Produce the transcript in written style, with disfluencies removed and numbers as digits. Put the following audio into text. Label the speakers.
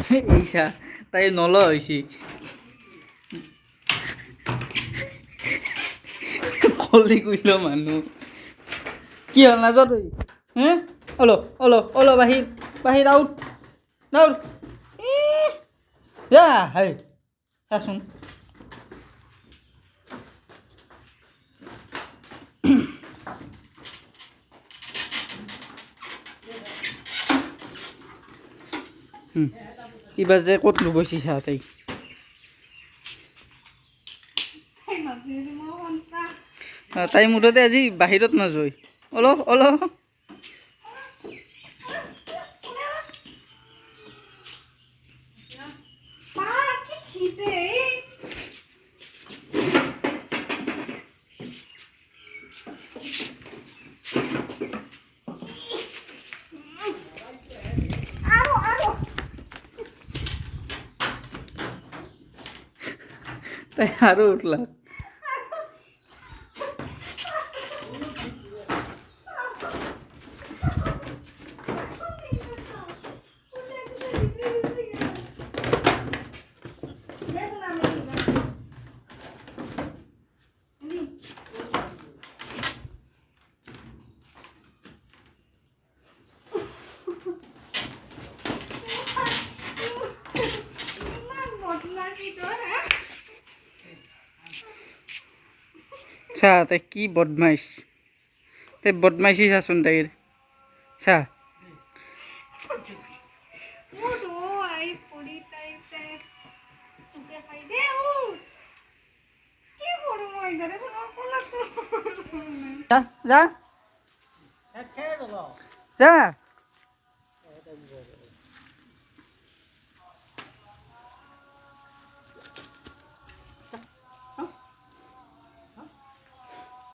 Speaker 1: এইছা তাই নল হয়েছি কলি কইল মানুহ কি হল নাযাওঁ তুই হে অলো অলো অলো বাহিৰ বাহিৰ আউট আউট যা হাই চাচোন এইবাৰ যে ক'ত লুবইছি চা তাই তাই মুঠতে আজি বাহিৰত নাযায় অলপ অলপ তাই আৰু উঠলা চা তাই কি বদমাইশ তাই বদমাইশি চাচোন তাইৰ চা যা যা যা